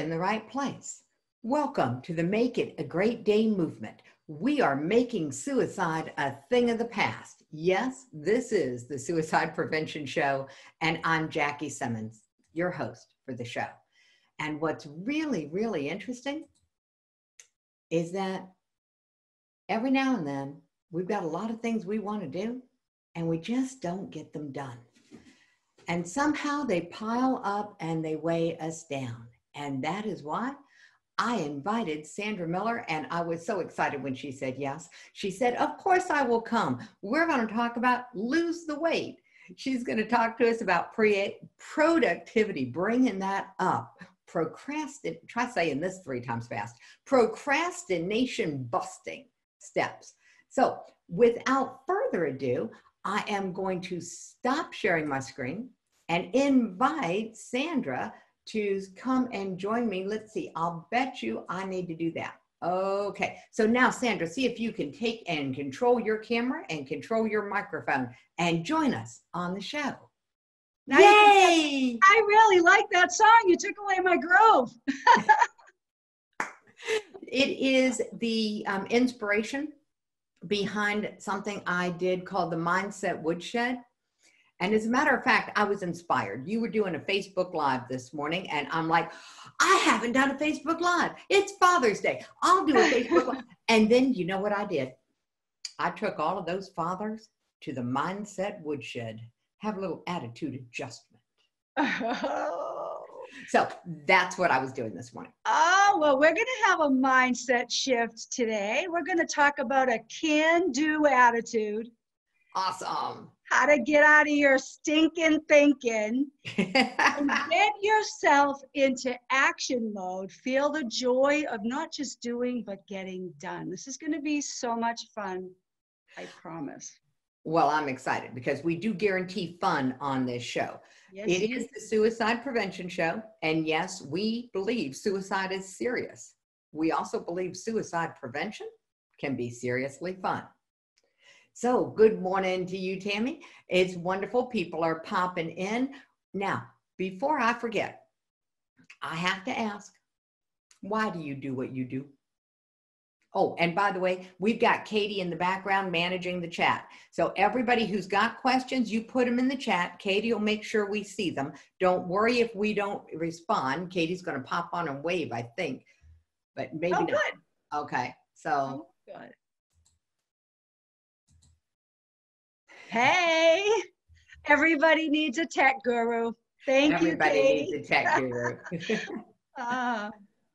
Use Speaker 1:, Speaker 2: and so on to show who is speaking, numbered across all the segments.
Speaker 1: in the right place. Welcome to the Make It a Great Day movement. We are making suicide a thing of the past. Yes, this is the Suicide Prevention Show, and I'm Jackie Simmons, your host for the show. And what's really, really interesting is that every now and then we've got a lot of things we want to do, and we just don't get them done. And somehow they pile up and they weigh us down. And that is why I invited Sandra Miller, and I was so excited when she said yes. She said, of course I will come. We're going to talk about lose the weight. She's going to talk to us about productivity, bringing that up. Try saying this 3 times fast. Procrastination-busting steps. So without further ado, I am going to stop sharing my screen and invite Sandra to come and join me. Let's see, I'll bet you I need to do that. Okay, so now Sandra, see if you can take and control your camera and control your microphone and join us on the show. Now
Speaker 2: Yay! I really like that song. You took away my groove.
Speaker 1: It is the inspiration behind something I did called the Mindset Woodshed. And as a matter of fact, I was inspired. You were doing a Facebook Live this morning, and I'm like, I haven't done a Facebook Live. It's Father's Day. I'll do a Facebook Live. And then you know what I did? I took all of those fathers to the Mindset Woodshed, have a little attitude adjustment. So that's what I was doing this morning.
Speaker 2: Oh, well, we're going to have a mindset shift today. We're going to talk about a can-do attitude.
Speaker 1: Awesome.
Speaker 2: How to get out of your stinking thinking and get yourself into action mode. Feel the joy of not just doing, but getting done. This is going to be so much fun, I promise.
Speaker 1: Well, I'm excited because we do guarantee fun on this show.
Speaker 2: Yes,
Speaker 1: it is the Suicide Prevention Show. And yes, we believe suicide is serious. We also believe suicide prevention can be seriously fun. So good morning to you, Tammy. It's wonderful. People are popping in. Now, before I forget, I have to ask, why do you do what you do? Oh, and by the way, we've got Katie in the background managing the chat. So everybody who's got questions, you put them in the chat. Katie will make sure we see them. Don't worry if we don't respond. Katie's going to pop on and wave, I think, but maybe not.
Speaker 2: Good.
Speaker 1: Okay, so.
Speaker 2: Good. Hey, everybody needs a tech guru. Thank you, Katie.
Speaker 1: Everybody needs a tech guru. All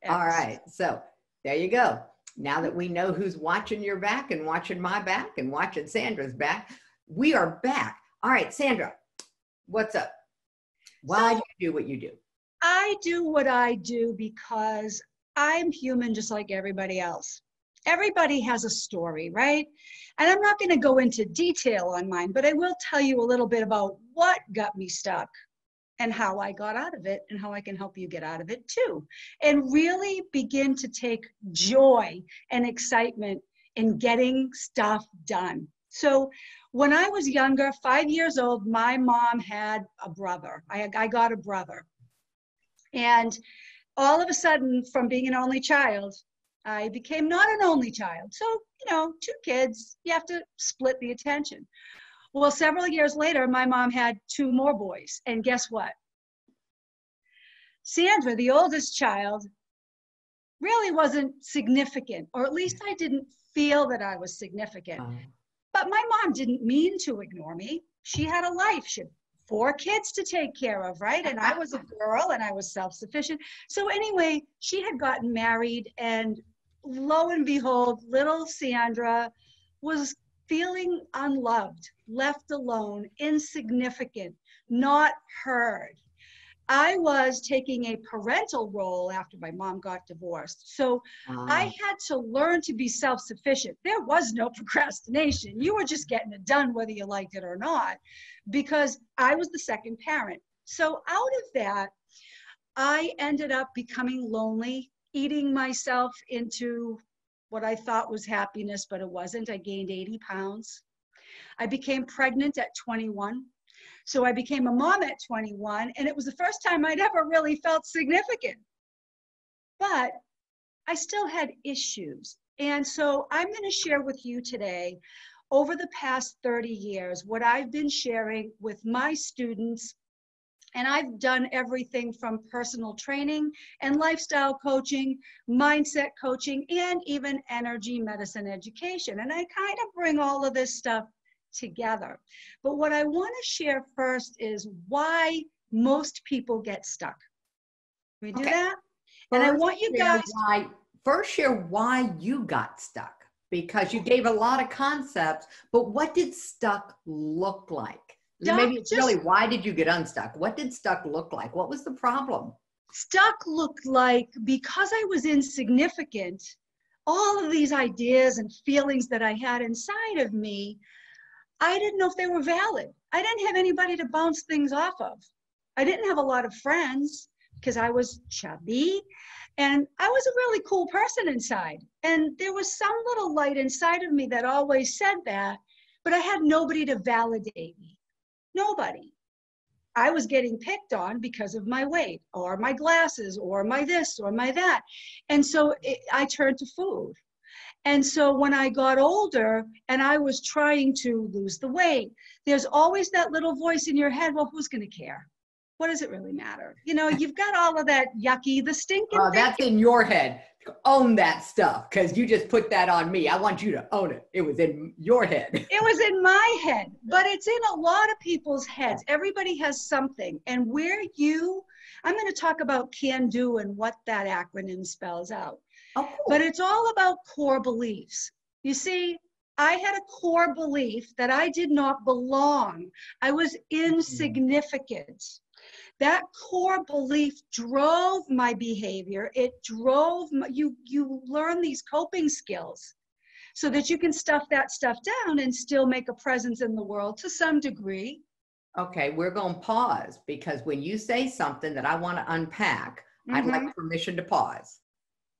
Speaker 1: right, so there you go. Now that we know who's watching your back and watching my back and watching Sandra's back, we are back. All right, Sandra, what's up? Why do you do what you do?
Speaker 2: I do what I do because I'm human just like everybody else. Everybody has a story, right? And I'm not going to go into detail on mine, but I will tell you a little bit about what got me stuck and how I got out of it and how I can help you get out of it too. And really begin to take joy and excitement in getting stuff done. So when I was younger, 5 years old, my mom had a brother. I got a brother. And all of a sudden, from being an only child, I became not an only child. So, 2 kids, you have to split the attention. Well, several years later, my mom had 2 more boys. And guess what? Sandra, the oldest child, really wasn't significant, or at least I didn't feel that I was significant. But my mom didn't mean to ignore me. She had a life. She had 4 kids to take care of, right? And I was a girl and I was self-sufficient. So anyway, she had gotten married, and lo and behold, little Sandra was feeling unloved, left alone, insignificant, not heard. I was taking a parental role after my mom got divorced. So I had to learn to be self-sufficient. There was no procrastination. You were just getting it done whether you liked it or not, because I was the second parent. So out of that, I ended up becoming lonely, eating myself into what I thought was happiness, but it wasn't. I gained 80 pounds. I became pregnant at 21. So I became a mom at 21, and it was the first time I'd ever really felt significant. but I still had issues. And so I'm going to share with you today, over the past 30 years, what I've been sharing with my students. And I've done everything from personal training and lifestyle coaching, mindset coaching, and even energy medicine education. And I kind of bring all of this stuff together. But what I want to share first is why most people get stuck. Can we do that? And I want you guys
Speaker 1: first share why you got stuck, because you gave a lot of concepts, but what did stuck look like? Maybe it's really, why did you get unstuck? What did stuck look like? What was the problem?
Speaker 2: Stuck looked like, because I was insignificant, all of these ideas and feelings that I had inside of me, I didn't know if they were valid. I didn't have anybody to bounce things off of. I didn't have a lot of friends because I was chubby and I was a really cool person inside. And there was some little light inside of me that always said that, but I had nobody to validate me. Nobody. I was getting picked on because of my weight or my glasses or my this or my that. And so I turned to food. And so when I got older and I was trying to lose the weight, there's always that little voice in your head, well, who's going to care? What does it really matter? You know, you've got all of that yucky, the stinking.
Speaker 1: That's in your head. Own that stuff, because you just put that on me. I want you to own it. It was in your head.
Speaker 2: It was in my head, but it's in a lot of people's heads. Everybody has something. And I'm going to talk about can do and what that acronym spells out.
Speaker 1: Oh, cool.
Speaker 2: But it's all about core beliefs. You see, I had a core belief that I did not belong. I was insignificant. That core belief drove my behavior. It drove you learn these coping skills so that you can stuff that stuff down and still make a presence in the world to some degree.
Speaker 1: Okay, we're going to pause, because when you say something that I want to unpack, I'd like permission to pause.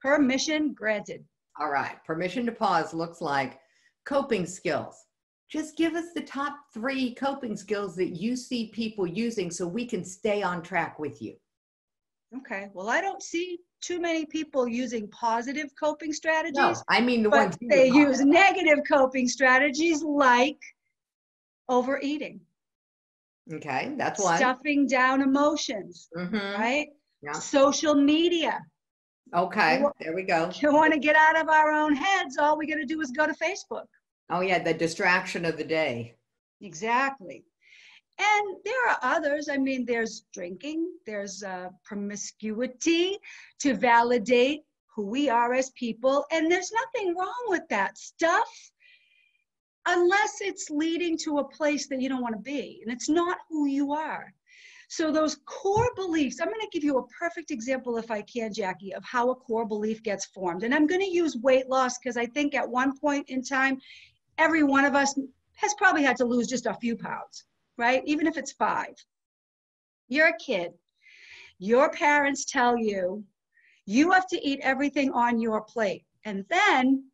Speaker 2: Permission granted.
Speaker 1: All right, permission to pause looks like coping skills. Just give us the top 3 coping skills that you see people using so we can stay on track with you.
Speaker 2: Okay, well, I don't see too many people using positive coping strategies.
Speaker 1: No, I mean the ones
Speaker 2: they use negative coping strategies like overeating.
Speaker 1: Okay, that's one.
Speaker 2: Stuffing down emotions, right?
Speaker 1: Yeah.
Speaker 2: Social media.
Speaker 1: Okay, there we go.
Speaker 2: You want to get out of our own heads, all we got to do is go to Facebook.
Speaker 1: Oh yeah, the distraction of the day.
Speaker 2: Exactly. And there are others. I mean, there's drinking, there's promiscuity to validate who we are as people. And there's nothing wrong with that stuff unless it's leading to a place that you don't want to be. And it's not who you are. So those core beliefs, I'm going to give you a perfect example, if I can, Jackie, of how a core belief gets formed. And I'm going to use weight loss because I think at one point in time, every one of us has probably had to lose just a few pounds, right? Even if it's 5. You're a kid. Your parents tell you, you have to eat everything on your plate. And then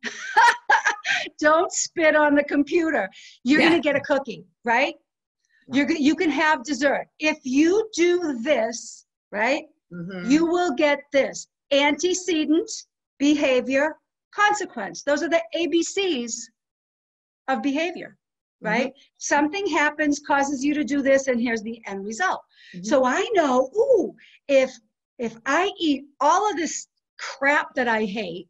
Speaker 2: don't spit on the computer. You're going to get a cookie, right? You can have dessert. If you do this, right, you will get this. Antecedent, behavior, consequence. Those are the ABCs of behavior, right? Something happens, causes you to do this, and here's the end result. So I know, if I eat all of this crap that I hate,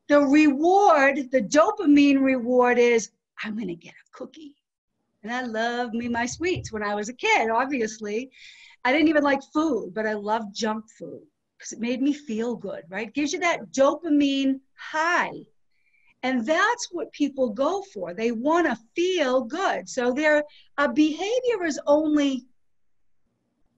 Speaker 2: the reward, the dopamine reward is, I'm going to get a cookie. And I love my sweets when I was a kid, obviously. I didn't even like food, but I loved junk food because it made me feel good, right? It gives you that dopamine high. And that's what people go for. They want to feel good. So a behavior is only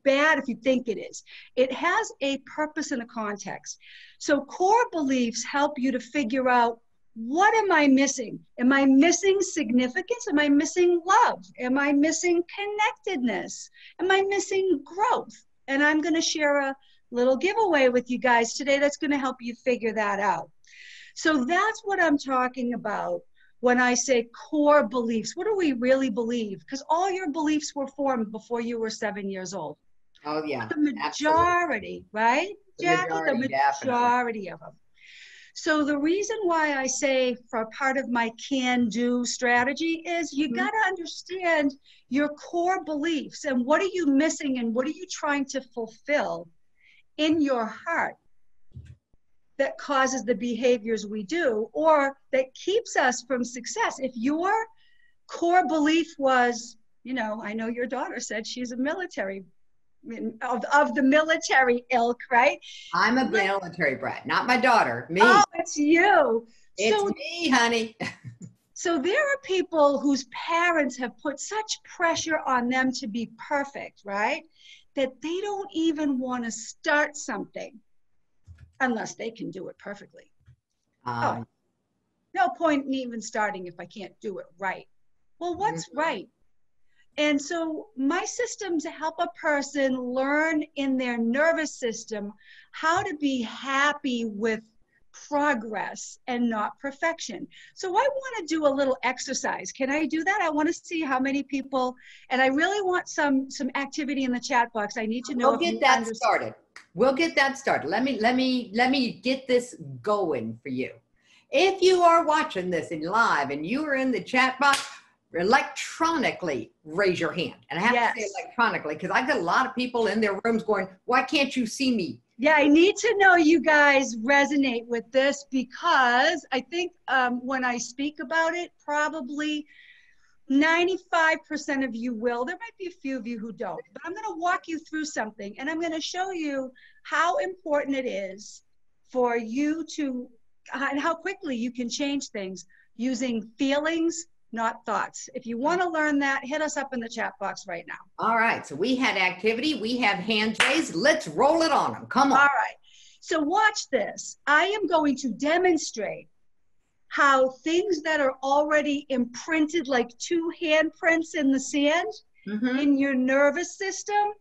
Speaker 2: bad if you think it is. It has a purpose and a context. So core beliefs help you to figure out, what am I missing? Am I missing significance? Am I missing love? Am I missing connectedness? Am I missing growth? And I'm going to share a little giveaway with you guys today that's going to help you figure that out. So that's what I'm talking about when I say core beliefs. What do we really believe? Because all your beliefs were formed before you were 7 years old.
Speaker 1: Oh, yeah.
Speaker 2: The majority, right? Jackie, the
Speaker 1: definitely.
Speaker 2: majority of them. So the reason why I say for part of my can-do strategy is you got to understand your core beliefs and what are you missing and what are you trying to fulfill in your heart that causes the behaviors we do or that keeps us from success. If your core belief was, you know, I know your daughter said she's a military of the military ilk, right?
Speaker 1: I'm a military brat, not my daughter, me.
Speaker 2: Oh, it's you.
Speaker 1: It's me, honey.
Speaker 2: So there are people whose parents have put such pressure on them to be perfect, right? That they don't even want to start something unless they can do it perfectly. Oh, no point in even starting if I can't do it right. Well, what's right? And so my systems help a person learn in their nervous system how to be happy with progress and not perfection. So I want to do a little exercise. Can I do that? I want to see how many people, and I really want some activity in the chat box. I need to know.
Speaker 1: We'll get that started. We'll get that started. Let me get this going for you. If you are watching this in live and you are in the chat box, electronically raise your hand. And I have to say electronically because I got a lot of people in their rooms going, why can't you see me?
Speaker 2: Yeah, I need to know you guys resonate with this because I think when I speak about it, probably 95% of you will. There might be a few of you who don't, but I'm going to walk you through something and I'm going to show you how important it is for you to, and how quickly you can change things using feelings, not thoughts. If you want to learn that, hit us up in the chat box right now.
Speaker 1: All right. So we had activity. We have hands raised. Let's roll it on them. Come on.
Speaker 2: All right. So watch this. I am going to demonstrate how things that are already imprinted like two handprints in the sand in your nervous system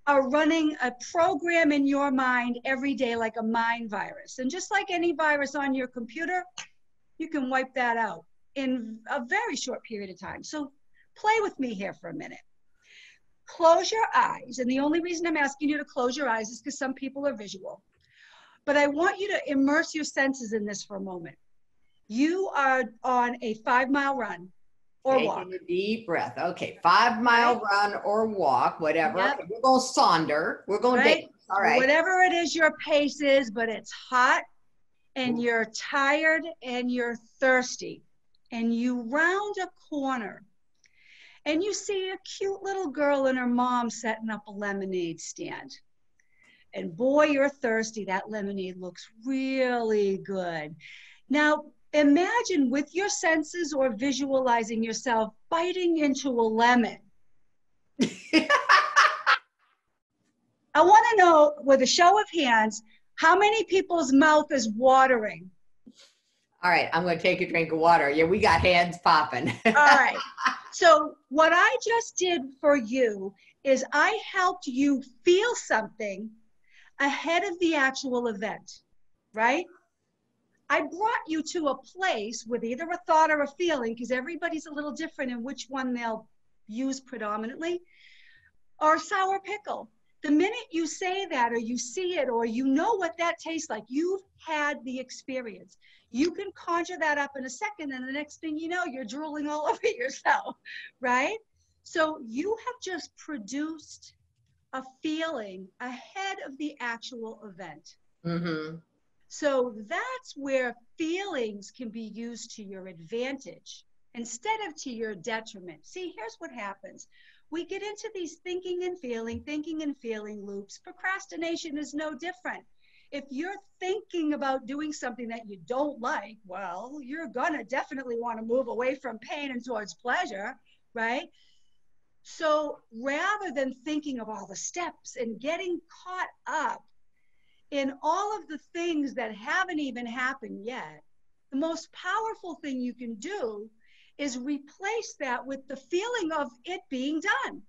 Speaker 2: are running a program in your mind every day like a mind virus. And just like any virus on your computer, you can wipe that out in a very short period of time. So play with me here for a minute. Close your eyes. And the only reason I'm asking you to close your eyes is because some people are visual. But I want you to immerse your senses in this for a moment. You are on a 5-mile run or walk.
Speaker 1: Taking a deep breath. Okay, 5-mile run or walk, whatever. Yep. We're going to sonder. We're going to dance. All right.
Speaker 2: Whatever it is your pace is, but it's hot and you're tired and you're thirsty. And you round a corner and you see a cute little girl and her mom setting up a lemonade stand. And boy, you're thirsty. That lemonade looks really good. Now, imagine with your senses or visualizing yourself biting into a lemon. I want to know, with a show of hands, how many people's mouth is watering?
Speaker 1: All right, I'm going to take a drink of water. Yeah, we got hands popping.
Speaker 2: All right. So what I just did for you is I helped you feel something ahead of the actual event, right? I brought you to a place with either a thought or a feeling, because everybody's a little different in which one they'll use predominantly, or sour pickle. The minute you say that or you see it or you know what that tastes like, you've had the experience. You can conjure that up in a second and the next thing you know, you're drooling all over yourself, right? So you have just produced a feeling ahead of the actual event. So that's where feelings can be used to your advantage instead of to your detriment. See, here's what happens. We get into these thinking and feeling loops. Procrastination is no different. If you're thinking about doing something that you don't like, well, you're gonna definitely want to move away from pain and towards pleasure, right? So rather than thinking of all the steps and getting caught up in all of the things that haven't even happened yet, the most powerful thing you can do is replace that with the feeling of it being done.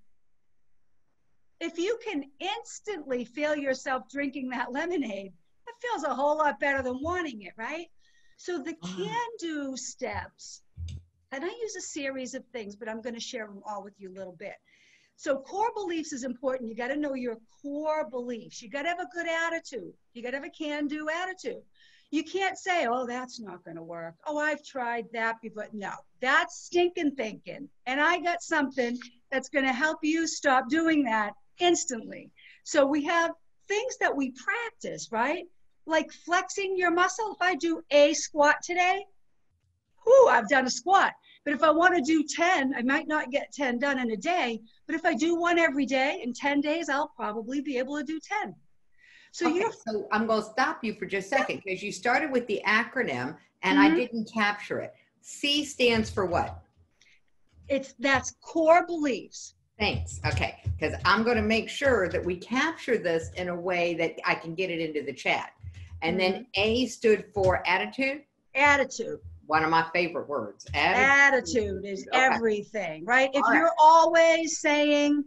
Speaker 2: If you can instantly feel yourself drinking that lemonade, that feels a whole lot better than wanting it, right? So the can-do steps, and I use a series of things, but I'm going to share them all with you a little bit. So core beliefs is important. You got to know your core beliefs. You got to have a good attitude. You got to have a can-do attitude. You can't say, oh, that's not going to work. Oh, I've tried that before. No, that's stinking thinking. And I got something that's going to help you stop doing that instantly. So we have things that we practice, right? Like flexing your muscle. If I do a squat today, I've done a squat. But if I want to do 10, I might not get 10 done in a day. But if I do one every day, in 10 days, I'll probably be able to do 10. So,
Speaker 1: okay, so I'm going to stop you for just a second because you started with the acronym and I didn't capture it. C stands for what?
Speaker 2: That's core beliefs.
Speaker 1: Thanks. Okay, because I'm going to make sure that we capture this in a way that I can get it into the chat. And then A stood for attitude?
Speaker 2: Attitude.
Speaker 1: One of my favorite words.
Speaker 2: Attitude is everything, right? If you're always saying,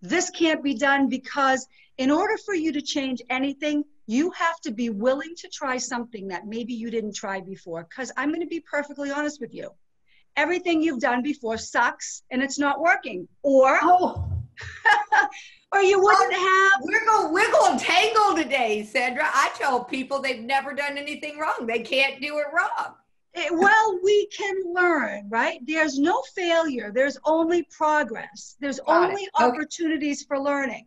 Speaker 2: this can't be done because in order for you to change anything, you have to be willing to try something that maybe you didn't try before. Because I'm going to be perfectly honest with you. Everything you've done before sucks and it's not working. Or, or you wouldn't have.
Speaker 1: We're going to wiggle and tangle today, Sandra. I tell people they've never done anything wrong. They can't do it wrong.
Speaker 2: Well, we can learn, right? There's no failure. There's only progress. There's only opportunities for learning.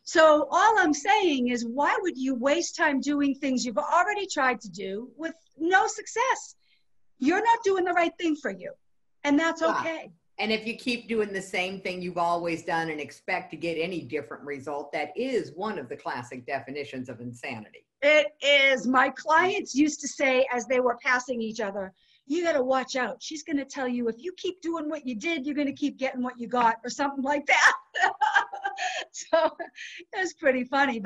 Speaker 2: So all I'm saying is, why would you waste time doing things you've already tried to do with no success? You're not doing the right thing for you. And that's okay.
Speaker 1: And if you keep doing the same thing you've always done and expect to get any different result, that is one of the classic definitions of insanity.
Speaker 2: It is. My clients used to say as they were passing each other, you got to watch out. She's going to tell you, if you keep doing what you did, you're going to keep getting what you got, or something like that. So it was pretty funny.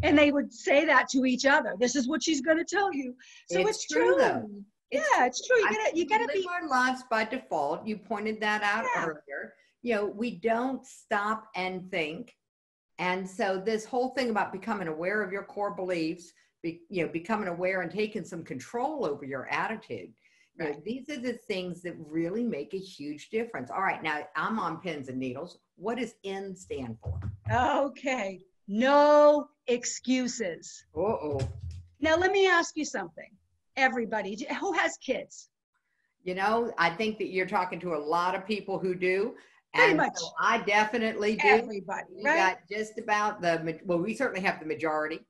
Speaker 2: And they would say that to each other. This is what she's going to tell you. So it's true.
Speaker 1: Though.
Speaker 2: It's true. You gotta
Speaker 1: live our lives by default. You pointed that out earlier. You know, we don't stop and think. And so this whole thing about becoming aware of your core beliefs, becoming aware and taking some control over your attitude. Right. You know, these are the things that really make a huge difference. All right, now I'm on pins and needles. What does N stand for?
Speaker 2: Okay, no excuses. Now let me ask you something. Everybody who has kids.
Speaker 1: You know, I think that you're talking to a lot of people who do.
Speaker 2: Pretty much.
Speaker 1: So I definitely do.
Speaker 2: Everybody,
Speaker 1: we got just about we certainly have the majority.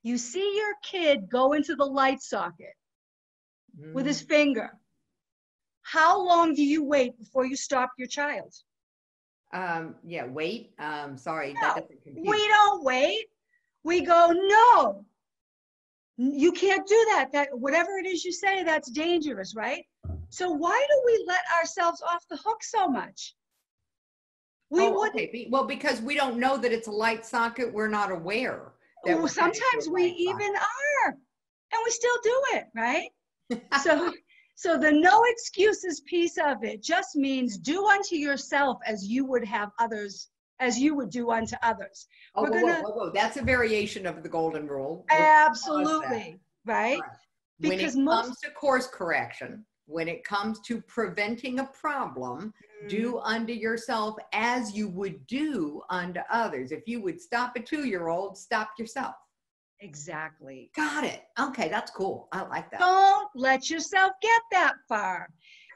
Speaker 2: You see your kid go into the light socket with his finger. How long do you wait before you stop your child?
Speaker 1: Wait. Sorry,
Speaker 2: no,
Speaker 1: that doesn't compute.
Speaker 2: We don't wait. We go, no. You can't do that. That whatever it is you say, that's dangerous, right? So why do we let ourselves off the hook so much?
Speaker 1: Well, because we don't know that it's a light socket. We're not aware.
Speaker 2: Sometimes we even are, and we still do it, right? So the no excuses piece of it just means do unto yourself as you would have others, as you would do unto others.
Speaker 1: Whoa. That's a variation of the golden rule.
Speaker 2: Absolutely, right?
Speaker 1: When it comes to course correction, when it comes to preventing a problem, do unto yourself as you would do unto others. If you would stop a 2-year-old, stop yourself.
Speaker 2: Exactly.
Speaker 1: Got it. Okay, that's cool. I like that.
Speaker 2: Don't let yourself get that far.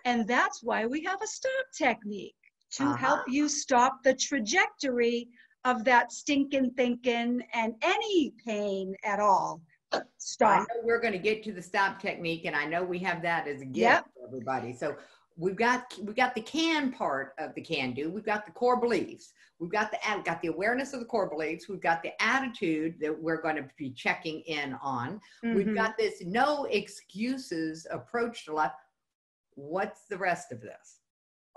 Speaker 2: And that's why we have a stop technique to help you stop the trajectory of that stinking thinking and any pain at all. Stop.
Speaker 1: I know we're going to get to the stop technique, and I know we have that as a gift for everybody. So we've got the can part of the can do. We've got the core beliefs. We've got the awareness of the core beliefs. We've got the attitude that we're going to be checking in on. We've got this no excuses approach to life. What's the rest of this?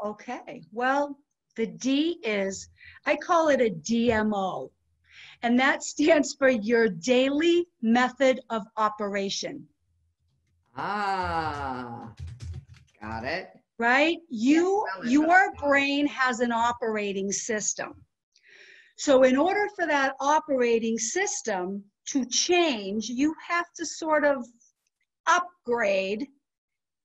Speaker 2: Okay. Well, the D is, I call it a DMO. And that stands for your daily method of operation.
Speaker 1: Got it.
Speaker 2: Right? Your brain has an operating system. So in order for that operating system to change, you have to sort of upgrade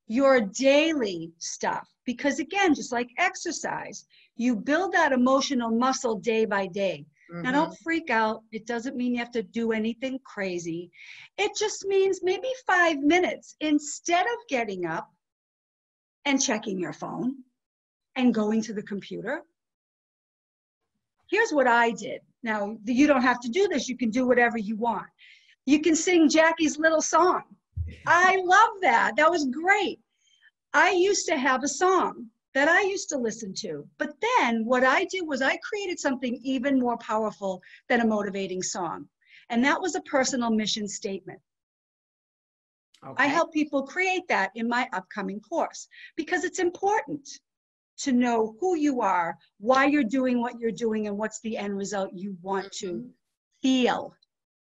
Speaker 2: your daily stuff. Because again, just like exercise, You build that emotional muscle day by day. Now, don't freak out. It doesn't mean you have to do anything crazy. It just means maybe 5 minutes instead of getting up and checking your phone and going to the computer. Here's what I did. Now, you don't have to do this. You can do whatever you want. You can sing Jackie's little song. I love that. That was great. I used to have a song that I used to listen to. But then what I did was I created something even more powerful than a motivating song. And that was a personal mission statement. Okay. I help people create that in my upcoming course because it's important to know who you are, why you're doing what you're doing, and what's the end result you want to feel.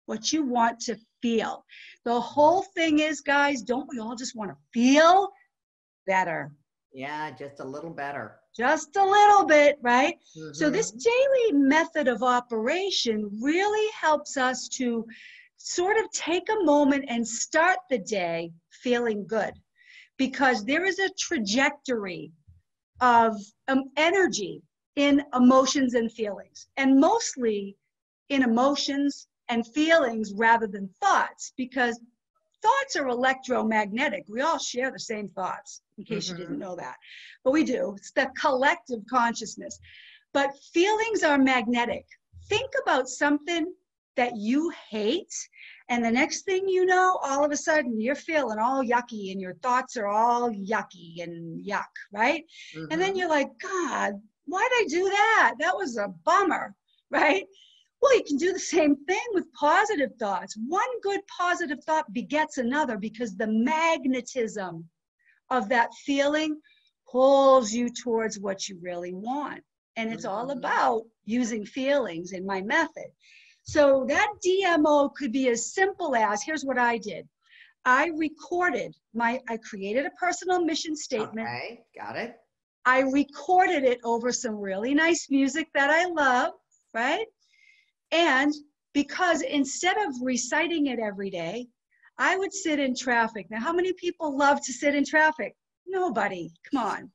Speaker 2: What you want to feel. The whole thing is, guys, don't we all just want to feel better?
Speaker 1: Yeah, just a little better.
Speaker 2: Just a little bit, right? So this daily method of operation really helps us to sort of take a moment and start the day feeling good, because there is a trajectory of energy in emotions and feelings, and mostly in emotions and feelings rather than thoughts, because thoughts are electromagnetic. We all share the same thoughts, in case you didn't know that. But we do. It's the collective consciousness. But feelings are magnetic. Think about something that you hate, and the next thing you know, all of a sudden, you're feeling all yucky, and your thoughts are all yucky and yuck, right? And then you're like, God, why'd I do that? That was a bummer, right? Well, you can do the same thing with positive thoughts. One good positive thought begets another, because the magnetism of that feeling pulls you towards what you really want. And it's all about using feelings in my method. So that DMO could be as simple as, here's what I did. I created a personal mission statement.
Speaker 1: Okay, got it.
Speaker 2: I recorded it over some really nice music that I love, right? And because instead of reciting it every day, I would sit in traffic. Now, how many people love to sit in traffic? Nobody. Come on.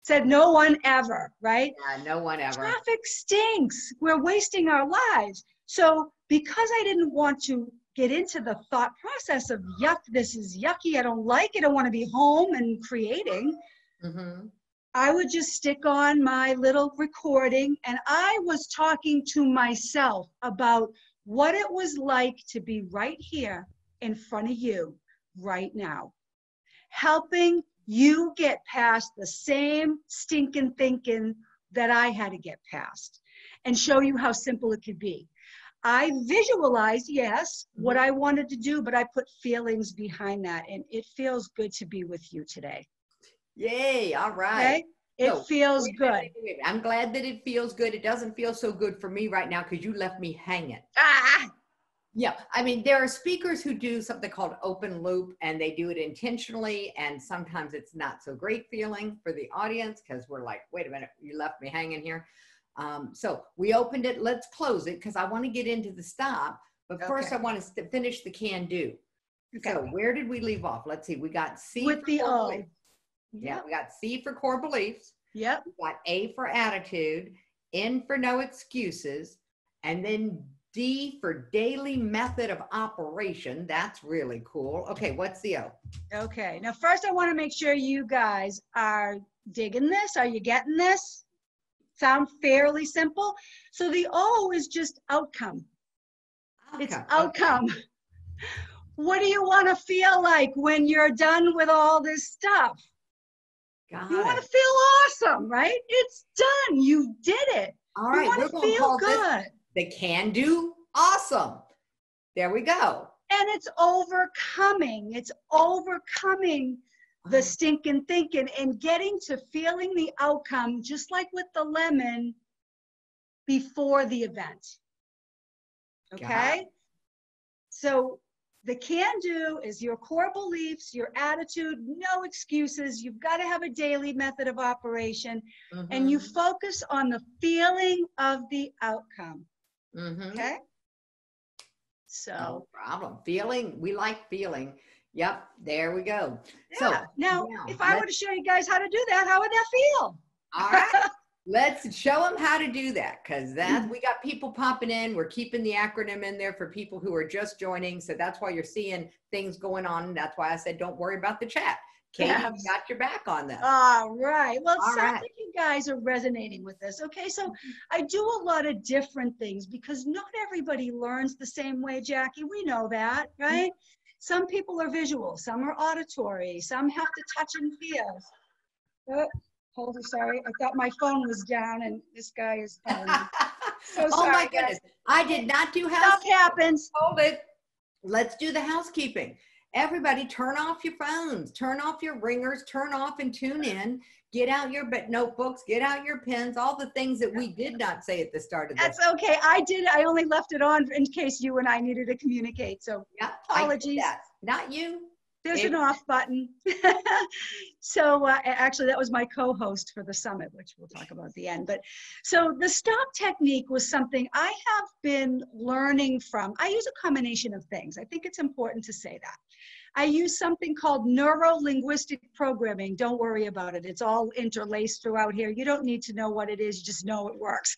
Speaker 2: Said no one ever, right?
Speaker 1: Yeah, no one ever.
Speaker 2: Traffic stinks. We're wasting our lives. So because I didn't want to get into the thought process of, yuck, this is yucky, I don't like it, I want to be home and creating, I would just stick on my little recording, and I was talking to myself about what it was like to be right here in front of you right now, helping you get past the same stinking thinking that I had to get past, and show you how simple it could be. I visualized, yes, what I wanted to do, but I put feelings behind that, and it feels good to be with you today.
Speaker 1: Yay, all right.
Speaker 2: Okay? It feels good.
Speaker 1: Wait. I'm glad that it feels good. It doesn't feel so good for me right now because you left me hanging. Yeah, I mean, there are speakers who do something called open loop, and they do it intentionally, and sometimes it's not so great feeling for the audience because we're like, wait a minute, you left me hanging here. So we opened it. Let's close it because I want to get into the stop, but first I want to finish the can do. Okay. So where did we leave off? Let's see. We got C
Speaker 2: with the O.
Speaker 1: Yeah, we got C for core beliefs.
Speaker 2: Yep.
Speaker 1: We got A for attitude, N for no excuses, and then D for daily method of operation. That's really cool. Okay, what's the O?
Speaker 2: Okay, now first I want to make sure you guys are digging this. Are you getting this? Sound fairly simple? So the O is just outcome. It's outcome. Okay. What do you want to feel like when you're done with all this stuff? You want to feel awesome, right? It's done. You did it.
Speaker 1: All right,
Speaker 2: we're going to feel good.
Speaker 1: The can do awesome. There we go.
Speaker 2: And it's overcoming. It's overcoming the stinking thinking and getting to feeling the outcome, just like with the lemon, before the event. Okay? So the can do is your core beliefs, your attitude, no excuses. You've got to have a daily method of operation, and you focus on the feeling of the outcome. Okay? So
Speaker 1: no problem. Feeling, we like feeling. Yep, there we go.
Speaker 2: Yeah. So now if I were to show you guys how to do that, how would that feel?
Speaker 1: All right. Let's show them how to do that, because we got people popping in. We're keeping the acronym in there for people who are just joining. So that's why you're seeing things going on. That's why I said, don't worry about the chat. Katie, we got your back on this.
Speaker 2: All right. Well, it sounds like you guys are resonating with this. Okay, so I do a lot of different things because not everybody learns the same way, Jackie. We know that, right? Some people are visual, some are auditory, some have to touch and feel. Hold on, sorry. I thought my phone was down and this guy is calling me. So sorry,
Speaker 1: oh my goodness. Guys. I did not do housekeeping.
Speaker 2: Stuff happens.
Speaker 1: Hold it. Let's do the housekeeping. Everybody turn off your phones, turn off your ringers, turn off and tune in, get out your notebooks, get out your pens, all the things that we did not say at the start of this.
Speaker 2: That's okay. I only left it on in case you and I needed to communicate. So apologies.
Speaker 1: Not you.
Speaker 2: There's an off button. So actually that was my co-host for the summit, which we'll talk about at the end. But so the stop technique was something I have been learning from. I use a combination of things. I think it's important to say that. I use something called neuro-linguistic programming. Don't worry about it. It's all interlaced throughout here. You don't need to know what it is. You just know it works.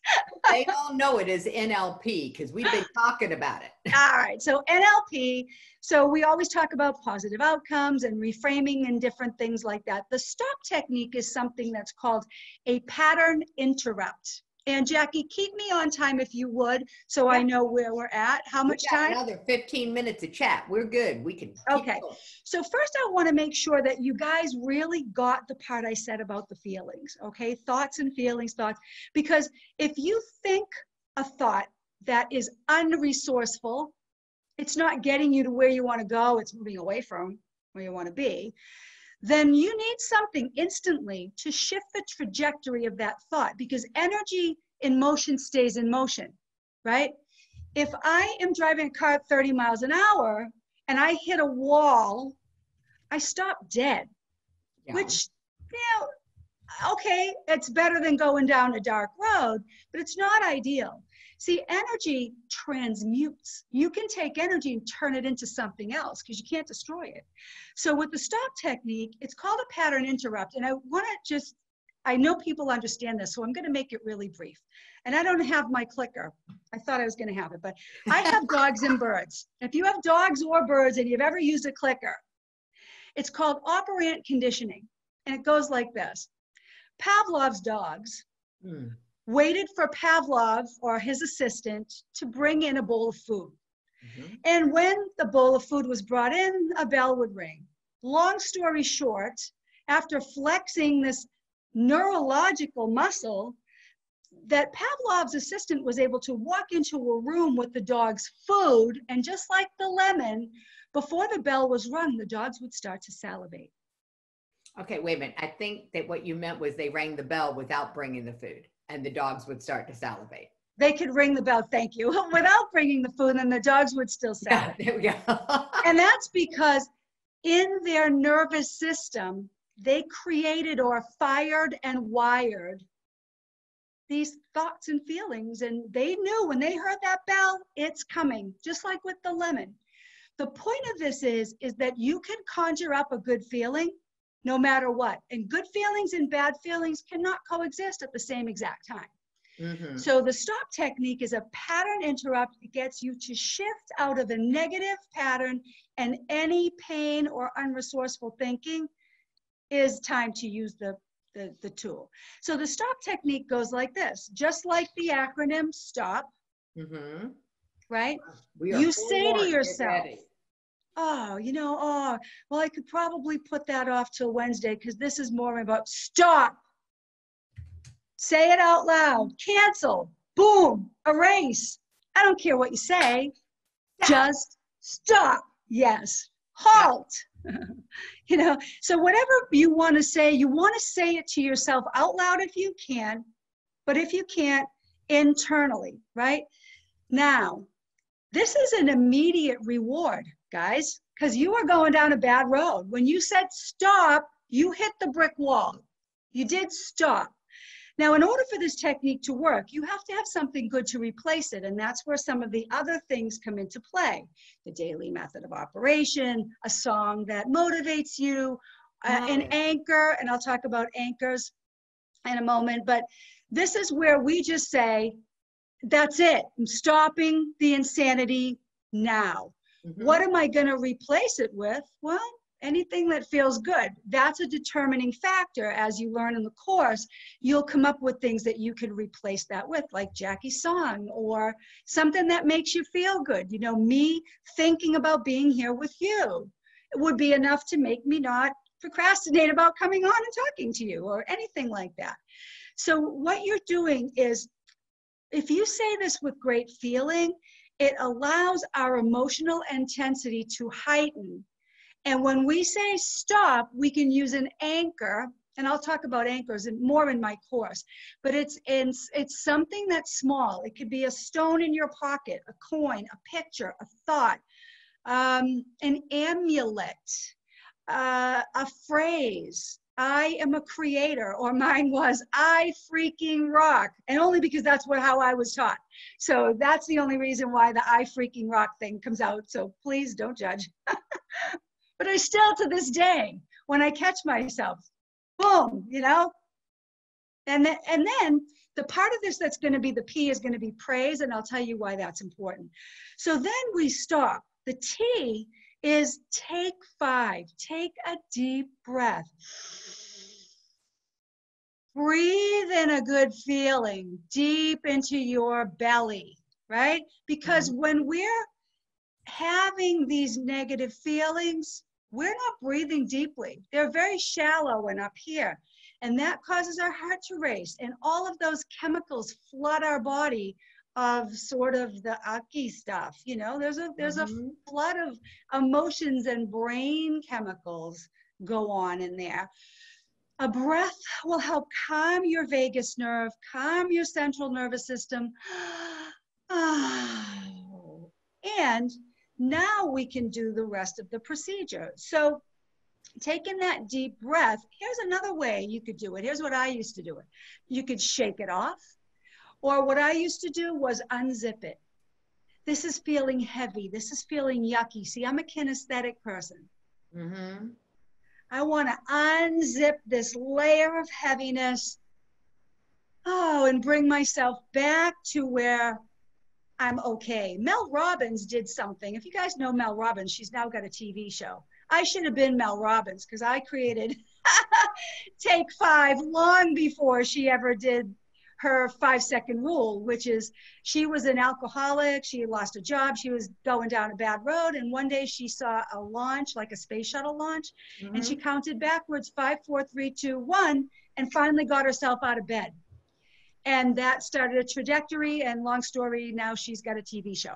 Speaker 1: They all know it is NLP because we've been talking about it.
Speaker 2: All right. So NLP. So we always talk about positive outcomes and reframing and different things like that. The stop technique is something that's called a pattern interrupt. And Jackie, keep me on time if you would, so I know where we're at. How much time?
Speaker 1: Another 15 minutes of chat. We're good. We can keep
Speaker 2: okay. Going. So first I want to make sure that you guys really got the part I said about the feelings, okay? Thoughts and feelings, thoughts. Because if you think a thought that is unresourceful, it's not getting you to where you want to go, it's moving away from where you want to be, then you need something instantly to shift the trajectory of that thought, because energy in motion stays in motion, right? If I am driving a car at 30 miles an hour and I hit a wall, I stop dead, which, okay, it's better than going down a dark road, but it's not ideal. See, energy transmutes. You can take energy and turn it into something else because you can't destroy it. So with the stop technique, it's called a pattern interrupt. And I want to just, I know people understand this, so I'm going to make it really brief. And I don't have my clicker. I thought I was going to have it, but I have dogs and birds. If you have dogs or birds and you've ever used a clicker, it's called operant conditioning. And it goes like this. Pavlov's dogs waited for Pavlov or his assistant to bring in a bowl of food. And when the bowl of food was brought in, a bell would ring. Long story short, after flexing this neurological muscle, that Pavlov's assistant was able to walk into a room with the dog's food, and just like the lemon, before the bell was rung, the dogs would start to salivate.
Speaker 1: Okay, wait a minute. I think that what you meant was they rang the bell without bringing the food, and the dogs would start to salivate.
Speaker 2: They could ring the bell, thank you, without bringing the food, and the dogs would still salivate.
Speaker 1: Yeah, there we go.
Speaker 2: And that's because in their nervous system, they created or fired and wired these thoughts and feelings, and they knew when they heard that bell, it's coming, just like with the lemon. The point of this is that you can conjure up a good feeling no matter what, and good feelings and bad feelings cannot coexist at the same exact time. So the stop technique is a pattern interrupt. It gets you to shift out of a negative pattern, and any pain or unresourceful thinking is time to use the tool. So the stop technique goes like this, just like the acronym STOP, right? You say to yourself, oh, well, I could probably put that off till Wednesday because this is more about stop. Say it out loud, cancel, boom, erase. I don't care what you say, just stop. Yes, halt. So whatever you want to say it to yourself out loud if you can, but if you can't, internally, right? Now, this is an immediate reward, guys, because you are going down a bad road. When you said stop, you hit the brick wall. You did stop. Now, in order for this technique to work, you have to have something good to replace it, and that's where some of the other things come into play. The daily method of operation, a song that motivates you, an anchor, and I'll talk about anchors in a moment, but This is where we just say, that's it. I'm stopping the insanity now.
Speaker 1: Mm-hmm.
Speaker 2: What am I going to replace it with? Well, anything that feels good. That's a determining factor. As you learn in the course, you'll come up with things that you can replace that with, like Jackie's song or something that makes you feel good. You know, me thinking about being here with you, it would be enough to make me not procrastinate about coming on and talking to you or anything like that. So what you're doing is, if you say this with great feeling, it allows our emotional intensity to heighten. And when we say stop, we can use an anchor, and I'll talk about anchors more in my course, but it's something that's small. It could be a stone in your pocket, a coin, a picture, a thought, an amulet, a phrase. I am a creator, or mine was, I freaking rock. And only because that's how I was taught. So that's the only reason why the I freaking rock thing comes out. So please don't judge. But I still, to this day, when I catch myself, boom, you know? And then the part of this that's going to be the P is going to be praise, and I'll tell you why that's important. So then we stop. The T is take 5. Take a deep breath. Breathe in a good feeling deep into your belly, right? Because when we're having these negative feelings, we're not breathing deeply. They're very shallow and up here. And that causes our heart to race. And all of those chemicals flood our body of sort of the aki stuff. You know, there's a flood of emotions and brain chemicals go on in there. A breath will help calm your vagus nerve, calm your central nervous system. And now we can do the rest of the procedure. So taking that deep breath, here's another way you could do it. Here's what I used to do it. You could shake it off. Or what I used to do was unzip it. This is feeling heavy. This is feeling yucky. See, I'm a kinesthetic person.
Speaker 1: Mm-hmm.
Speaker 2: I want to unzip this layer of heaviness. And bring myself back to where I'm okay. Mel Robbins did something. If you guys know Mel Robbins, she's now got a TV show. I should have been Mel Robbins because I created Take 5 long before she ever did her 5-second rule, which is she was an alcoholic. She had lost a job. She was going down a bad road. And one day she saw a launch, like a space shuttle launch, and she counted backwards 5, 4, 3, 2, 1, and finally got herself out of bed. And that started a trajectory, and long story, now she's got a TV show.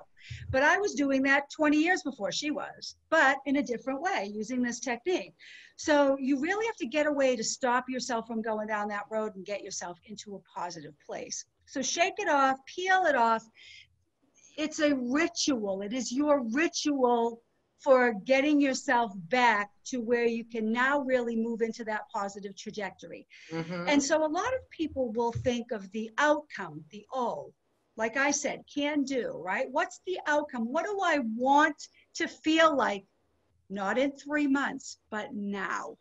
Speaker 2: But I was doing that 20 years before she was, but in a different way, using this technique. So you really have to get a way to stop yourself from going down that road and get yourself into a positive place. So shake it off, peel it off. It's a ritual. It is your ritual for getting yourself back to where you can now really move into that positive trajectory. And so a lot of people will think of the outcome, the O, like I said, can do, right? What's the outcome? What do I want to feel like? Not in 3 months, but now.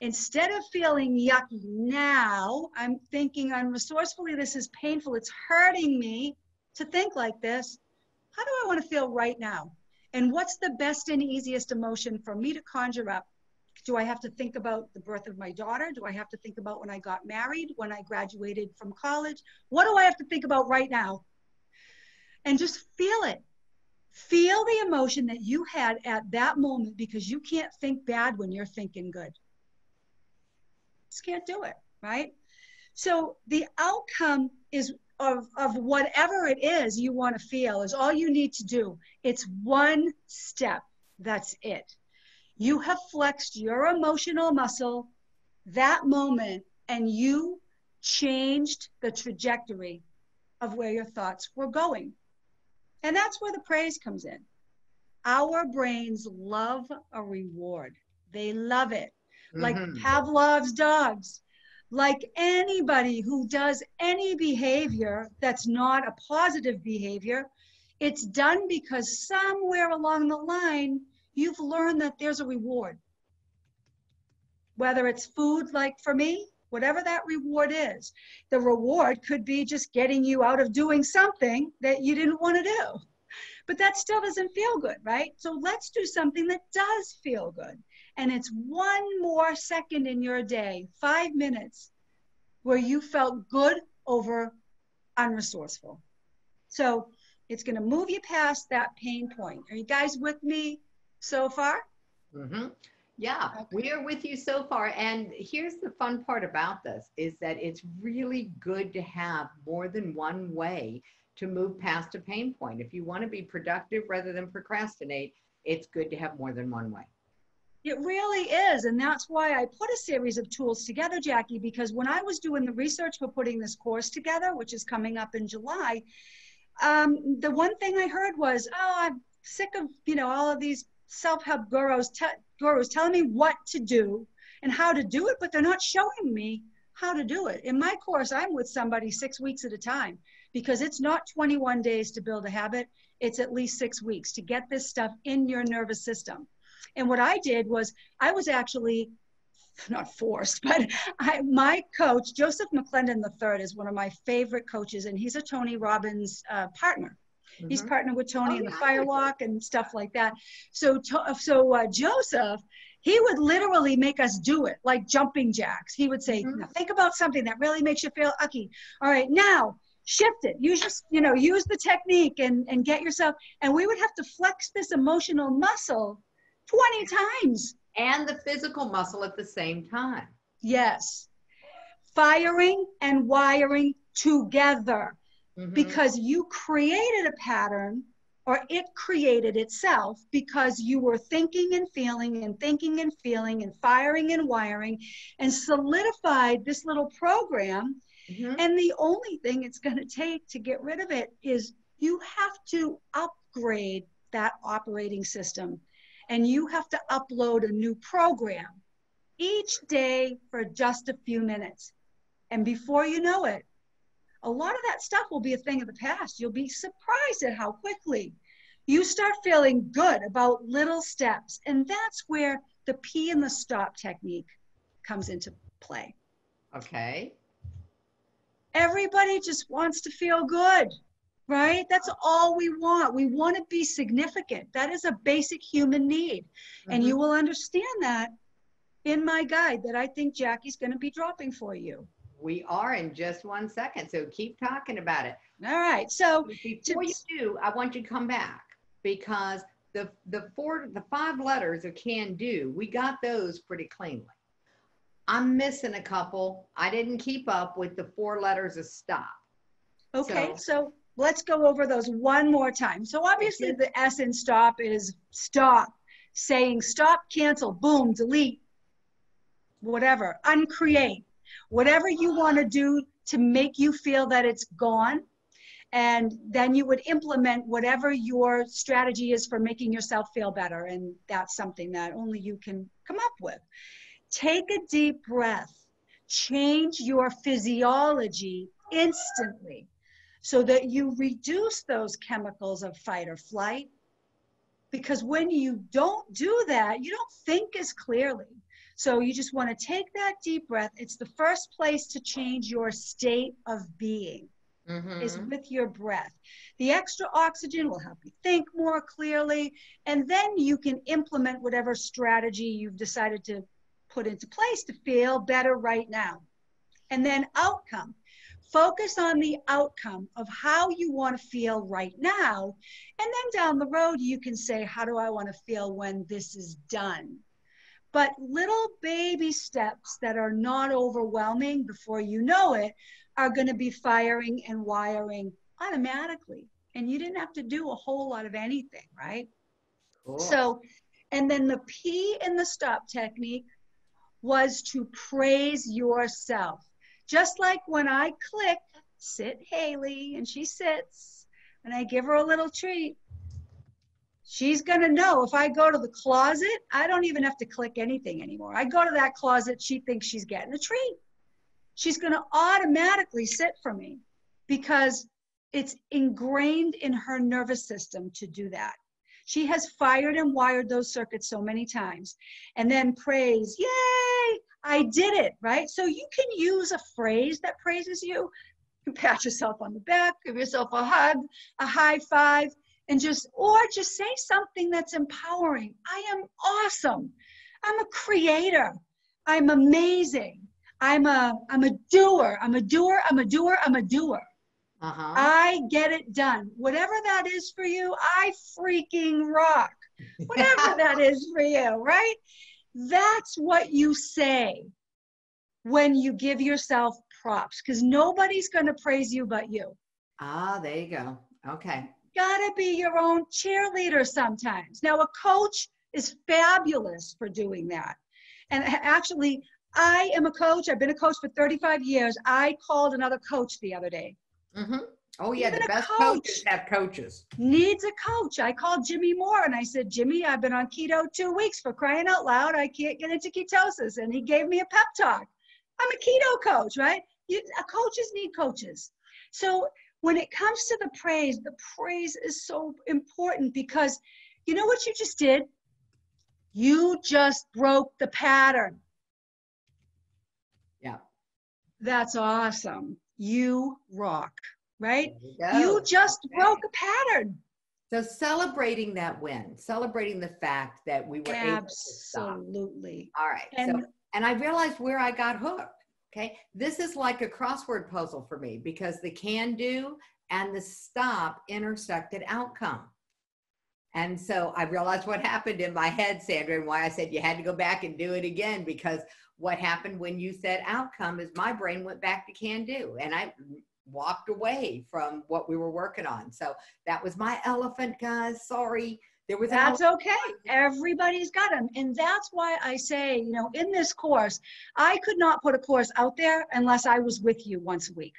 Speaker 2: Instead of feeling yucky now, I'm thinking unresourcefully, this is painful, it's hurting me to think like this. How do I want to feel right now? And what's the best and easiest emotion for me to conjure up? Do I have to think about the birth of my daughter? Do I have to think about when I got married, when I graduated from college? What do I have to think about right now? And just feel it. Feel the emotion that you had at that moment, because you can't think bad when you're thinking good. Just can't do it, right? So the outcome is of whatever it is you want to feel is all you need to do. It's one step. That's it. You have flexed your emotional muscle that moment, and you changed the trajectory of where your thoughts were going. And that's where the praise comes in. Our brains love a reward. They love it. Like Pavlov's dogs. Like anybody who does any behavior that's not a positive behavior, it's done because somewhere along the line, you've learned that there's a reward. Whether it's food, like for me, whatever that reward is. The reward could be just getting you out of doing something that you didn't want to do. But that still doesn't feel good, right? So let's do something that does feel good. And it's one more second in your day, 5 minutes, where you felt good over unresourceful. So it's going to move you past that pain point. Are you guys with me so far?
Speaker 1: Mm-hmm. Yeah,
Speaker 2: Okay.
Speaker 1: we are with you so far. And here's the fun part about this is that it's really good to have more than one way to move past a pain point. If you want to be productive rather than procrastinate, it's good to have more than one way.
Speaker 2: It really is. And that's why I put a series of tools together, Jackie, because when I was doing the research for putting this course together, which is coming up in July, the one thing I heard was, oh, I'm sick of, all of these self-help gurus telling me what to do and how to do it, but they're not showing me how to do it. In my course, I'm with somebody 6 weeks at a time, because it's not 21 days to build a habit. It's at least 6 weeks to get this stuff in your nervous system. And what I did was I was actually not forced, but my coach, Joseph McClendon III, is one of my favorite coaches, and he's a Tony Robbins partner. Mm-hmm. He's partnered with Tony in the Firewalk and stuff like that. So Joseph, he would literally make us do it like jumping jacks. He would say, now think about something that really makes you feel ucky. All right, now shift it. Use the technique and get yourself. And we would have to flex this emotional muscle 20 times.
Speaker 1: And the physical muscle at the same time.
Speaker 2: Yes. Firing and wiring together. Mm-hmm. Because you created a pattern, or it created itself, because you were thinking and feeling and firing and wiring and solidified this little program. Mm-hmm. And the only thing it's going to take to get rid of it is you have to upgrade that operating system. And you have to upload a new program each day for just a few minutes. And before you know it, a lot of that stuff will be a thing of the past. You'll be surprised at how quickly you start feeling good about little steps. And that's where the P and the stop technique comes into play.
Speaker 1: Okay.
Speaker 2: Everybody just wants to feel good. Right? That's all we want. We want to be significant. That is a basic human need. Mm-hmm. And you will understand that in my guide that I think Jackie's going to be dropping for you.
Speaker 1: We are in just 1 second. So keep talking about it.
Speaker 2: All right. So
Speaker 1: before you do, I want you to come back, because the 5 letters of can do, we got those pretty cleanly. I'm missing a couple. I didn't keep up with the 4 letters of stop.
Speaker 2: Okay. So let's go over those one more time. So obviously the S in stop is stop, saying stop, cancel, boom, delete, whatever, uncreate, whatever you want to do to make you feel that it's gone. And then you would implement whatever your strategy is for making yourself feel better. And that's something that only you can come up with. Take a deep breath, change your physiology instantly, so that you reduce those chemicals of fight or flight. Because when you don't do that, you don't think as clearly. So you just want to take that deep breath. It's the first place to change your state of being, is with your breath. The extra oxygen will help you think more clearly, and then you can implement whatever strategy you've decided to put into place to feel better right now. And then outcome. Focus on the outcome of how you want to feel right now. And then down the road, you can say, how do I want to feel when this is done? But little baby steps that are not overwhelming before you know it are going to be firing and wiring automatically. And you didn't have to do a whole lot of anything, right? Cool. So, and then the P in the stop technique was to praise yourself. Just like when I click, sit Haley, and she sits, and I give her a little treat, she's going to know if I go to the closet, I don't even have to click anything anymore. I go to that closet, she thinks she's getting a treat. She's going to automatically sit for me because it's ingrained in her nervous system to do that. She has fired and wired those circuits so many times. And then praise, yay, I did it, right? So you can use a phrase that praises you. You pat yourself on the back, give yourself a hug, a high five, and just say something that's empowering. I am awesome. I'm a creator. I'm amazing. I'm a doer. I'm a doer. I'm a doer. I'm a doer. I get it done. Whatever that is for you, I freaking rock. Whatever that is for you, right? That's what you say when you give yourself props, because nobody's going to praise you but you.
Speaker 1: There you go. Okay.
Speaker 2: Gotta be your own cheerleader sometimes. Now, a coach is fabulous for doing that. And actually, I am a coach. I've been a coach for 35 years. I called another coach the other day.
Speaker 1: Mm-hmm. Oh, yeah.
Speaker 2: Even
Speaker 1: the best coaches have coaches.
Speaker 2: Needs a coach. I called Jimmy Moore and I said, Jimmy, I've been on keto 2 weeks, for crying out loud. I can't get into ketosis. And he gave me a pep talk. I'm a keto coach, right? Coaches need coaches. So when it comes to the praise is so important, because you know what you just did? You just broke the pattern.
Speaker 1: Yeah.
Speaker 2: That's awesome. You rock, right? You just broke a pattern.
Speaker 1: So celebrating that win, celebrating the fact that we were able to stop.
Speaker 2: Absolutely.
Speaker 1: All right. And I realized where I got hooked. Okay. This is like a crossword puzzle for me, because the can do and the stop intersected outcome. And so I realized what happened in my head, Sandra, and why I said you had to go back and do it again, because what happened when you said outcome is my brain went back to can do, and I walked away from what we were working on. So that was my elephant, guys. Sorry.
Speaker 2: That's okay. Everybody's got them. And that's why I say, in this course, I could not put a course out there unless I was with you once a week.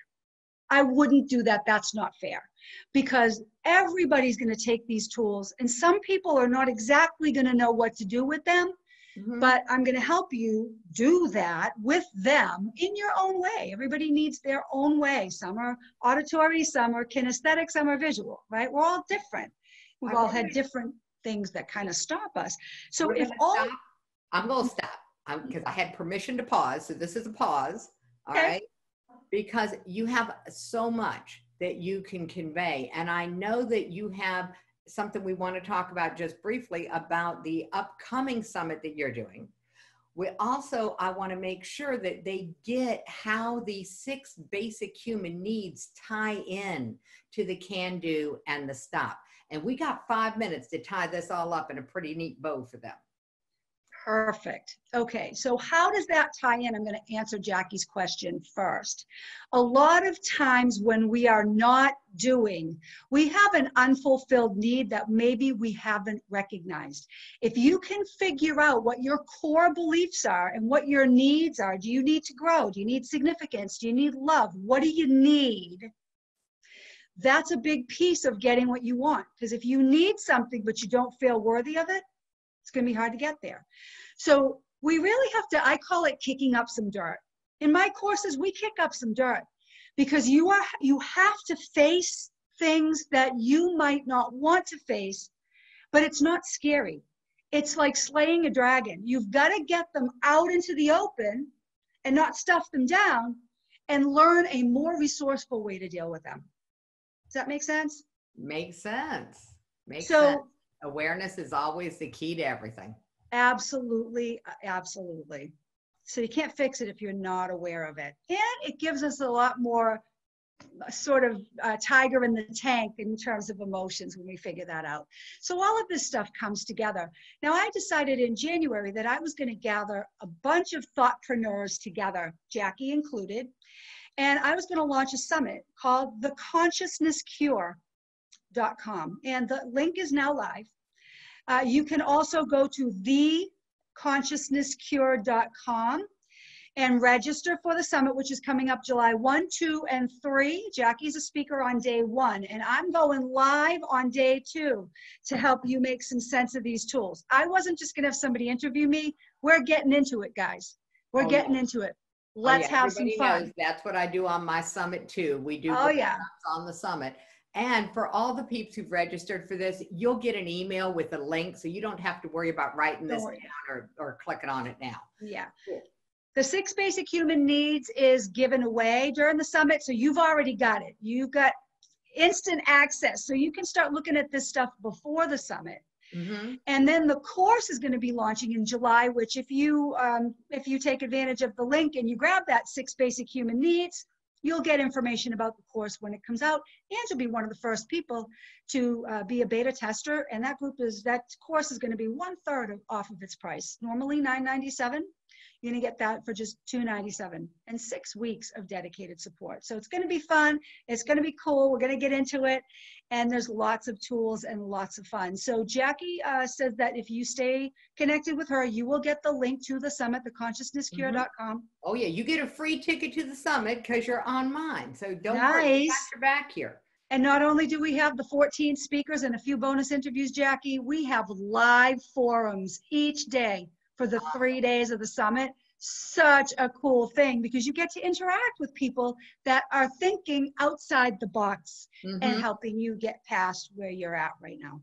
Speaker 2: I wouldn't do that. That's not fair, because everybody's going to take these tools, and some people are not exactly going to know what to do with them. Mm-hmm. But I'm going to help you do that with them in your own way. Everybody needs their own way. Some are auditory, some are kinesthetic, some are visual, right? We're all different. We've all had different things that kind of stop us. So
Speaker 1: I'm going to stop because I had permission to pause. So this is a pause. All right. Because you have so much that you can convey. And I know that you have something we want to talk about just briefly about the upcoming summit that you're doing. I want to make sure that they get how the 6 basic human needs tie in to the can do and the stop. And we got 5 minutes to tie this all up in a pretty neat bow for them.
Speaker 2: Perfect. Okay, so how does that tie in? I'm going to answer Jackie's question first. A lot of times when we are not doing, we have an unfulfilled need that maybe we haven't recognized. If you can figure out what your core beliefs are and what your needs are, do you need to grow? Do you need significance? Do you need love? What do you need? That's a big piece of getting what you want. Because if you need something but you don't feel worthy of it, it's going to be hard to get there. So we really have to, I call it kicking up some dirt. In my courses, we kick up some dirt, because you have to face things that you might not want to face, but it's not scary. It's like slaying a dragon. You've got to get them out into the open and not stuff them down, and learn a more resourceful way to deal with them. Does that make sense?
Speaker 1: Makes sense. Makes sense. Awareness is always the key to everything.
Speaker 2: Absolutely. Absolutely. So you can't fix it if you're not aware of it. And it gives us a lot more sort of tiger in the tank in terms of emotions when we figure that out. So all of this stuff comes together. Now, I decided in January that I was going to gather a bunch of thoughtpreneurs together, Jackie included, and I was going to launch a summit called the ConsciousnessCure.com. And the link is now live. You can also go to theconsciousnesscure.com and register for the summit, which is coming up July 1, 2, and 3. Jackie's a speaker on day 1, and I'm going live on day 2 to help you make some sense of these tools. I wasn't just going to have somebody interview me. We're getting into it, guys. We're getting into it. Let's have some fun.
Speaker 1: Knows that's what I do on my summit too. We do on the summit. And for all the peeps who've registered for this, you'll get an email with a link, so you don't have to worry about writing this down or clicking on it now.
Speaker 2: Yeah.
Speaker 1: Cool.
Speaker 2: The 6 basic human needs is given away during the summit. So you've already got it. You've got instant access. So you can start looking at this stuff before the summit.
Speaker 1: Mm-hmm.
Speaker 2: And then the course is going to be launching in July, which if you take advantage of the link and you grab that 6 basic human needs, you'll get information about the course when it comes out, and you'll be one of the first people to be a beta tester. And that course is going to be 1/3 off of its price. Normally $997. You're going to get that for just $297 and 6 weeks of dedicated support. So it's going to be fun. It's going to be cool. We're going to get into it. And there's lots of tools and lots of fun. So Jackie says that if you stay connected with her, you will get the link to the summit, theconsciousnesscure.com.
Speaker 1: Mm-hmm. Oh, yeah. You get a free ticket to the summit because you're on mine. So don't worry. We got your back here.
Speaker 2: And not only do we have the 14 speakers and a few bonus interviews, Jackie, we have live forums each day for the 3 days of the summit. Such a cool thing because you get to interact with people that are thinking outside the box and helping you get past where you're at right now.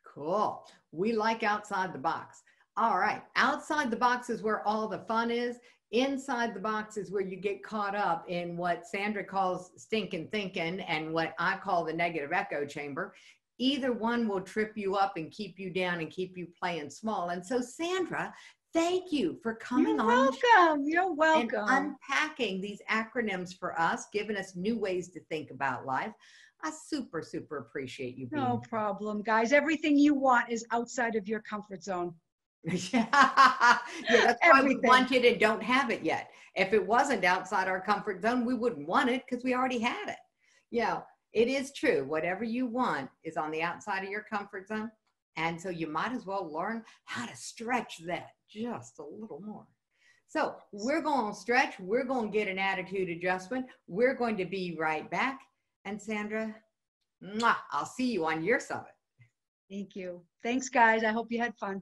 Speaker 1: Cool. We like outside the box. All right. Outside the box is where all the fun is. Inside the box is where you get caught up in what Sandra calls stinking thinking and what I call the negative echo chamber. Either one will trip you up and keep you down and keep you playing small. And so, Sandra, thank you for coming on.
Speaker 2: You're welcome.
Speaker 1: And unpacking these acronyms for us, giving us new ways to think about life. I super, super appreciate you being here.
Speaker 2: No problem, guys. Everything you want is outside of your comfort zone.
Speaker 1: Yeah, that's why we want it and don't have it yet. If it wasn't outside our comfort zone, we wouldn't want it because we already had it. Yeah. It is true. Whatever you want is on the outside of your comfort zone. And so you might as well learn how to stretch that just a little more. So we're going to stretch. We're going to get an attitude adjustment. We're going to be right back. And Sandra, I'll see you on your summit.
Speaker 2: Thank you. Thanks, guys. I hope you had fun.